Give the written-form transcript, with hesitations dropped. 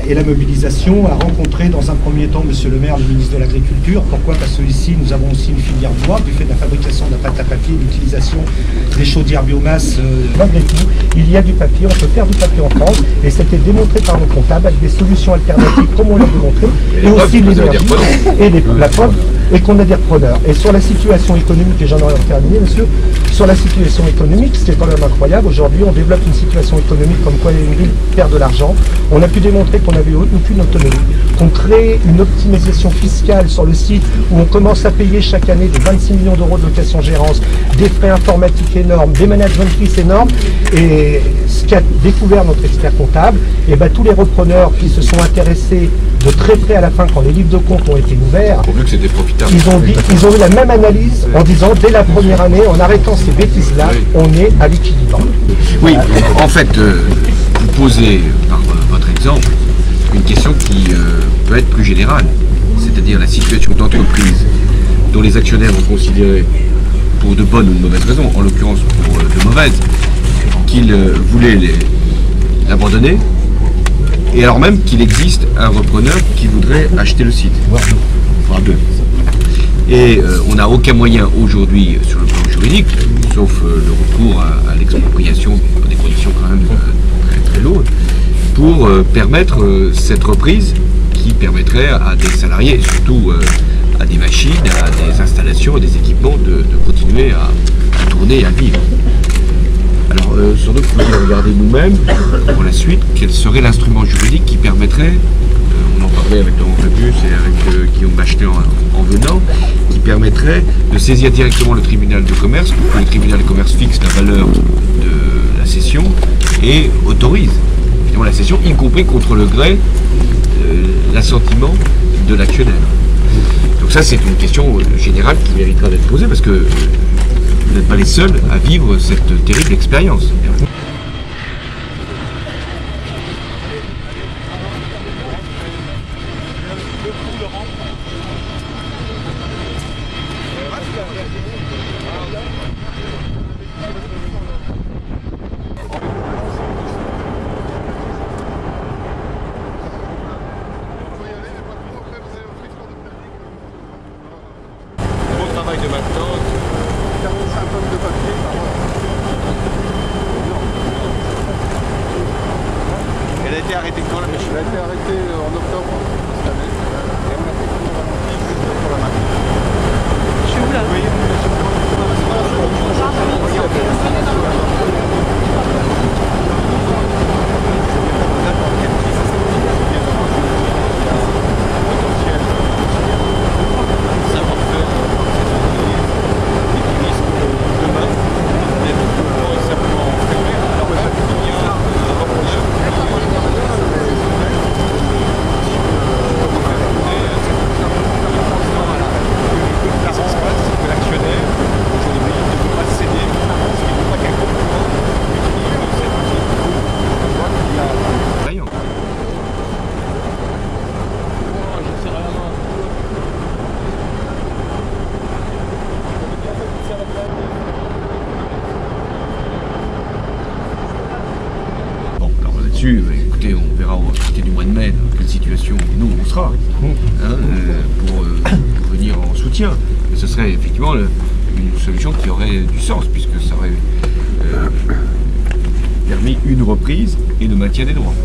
Et la mobilisation a rencontré dans un premier temps Monsieur le maire, le ministre de l'Agriculture. Pourquoi? Parce que ici nous avons aussi une filière bois du fait de la fabrication de la pâte à papier, l'utilisation des chaudières biomasse. Malgré tout, il y a du papier, on peut faire du papier en France et c'était démontré par nos comptables avec des solutions alternatives comme on l'a démontré et aussi l'énergie et la preuve et qu'on a des repreneurs. Et sur la situation économique, et j'en aurais terminé monsieur, sur la situation économique, c'est quand même incroyable. Aujourd'hui, on développe une situation économique comme quoi une ville perd de l'argent. On a pu démontrer qu'on n'avait aucune autonomie, qu'on crée une optimisation fiscale sur le site où on commence à payer chaque année des 26 millions d'euros de location-gérance, des frais informatiques énormes, des management fees énormes. Et ce qu'a découvert notre expert comptable, et ben, tous les repreneurs qui se sont intéressés de très près à la fin quand les livres de compte ont été ouverts, vu que c'était profitable. Ils ont eu la même analyse en disant dès la première année, en arrêtant ces bêtises-là, on est à l'équilibre. Oui, en fait, vous posez par votre exemple une question qui peut être plus générale, c'est-à-dire la situation d'entreprise dont les actionnaires ont considéré, pour de bonnes ou de mauvaises raisons, en l'occurrence pour de mauvaises, qu'ils voulaient l'abandonner, et alors même qu'il existe un repreneur qui voudrait acheter le site, voire deux. Et on n'a aucun moyen aujourd'hui sur le plan juridique, sauf le recours à l'expropriation dans des conditions quand même très très lourdes, pour permettre cette reprise qui permettrait à des salariés, et surtout à des machines, à des installations, à des équipements de continuer à tourner et à vivre. Alors sans doute vous pouvez regarder nous-mêmes pour la suite quel serait l'instrument juridique qui permettrait, on en parlait avec Laurent Fabius et avec Guillaume Bachelet en venant, qui permettrait de saisir directement le tribunal de commerce pour que le tribunal de commerce fixe la valeur de la cession et autorise finalement la cession, y compris contre le gré l'assentiment de l'actionnaire. Donc ça c'est une question générale qui méritera d'être posée parce que vous n'êtes pas les seuls à vivre cette terrible expérience. Bon travail de maintenance. 45 tonnes de papier par an. Elle a été arrêtée quand la machine? Elle a été arrêtée en octobre cette année. Et on a fait pour la machine. Je suis où là? Oui. Écoutez, on verra à partir du mois de mai dans quelle situation nous on sera pour venir en soutien. Mais ce serait effectivement une solution qui aurait du sens puisque ça aurait permis une reprise et le maintien des droits.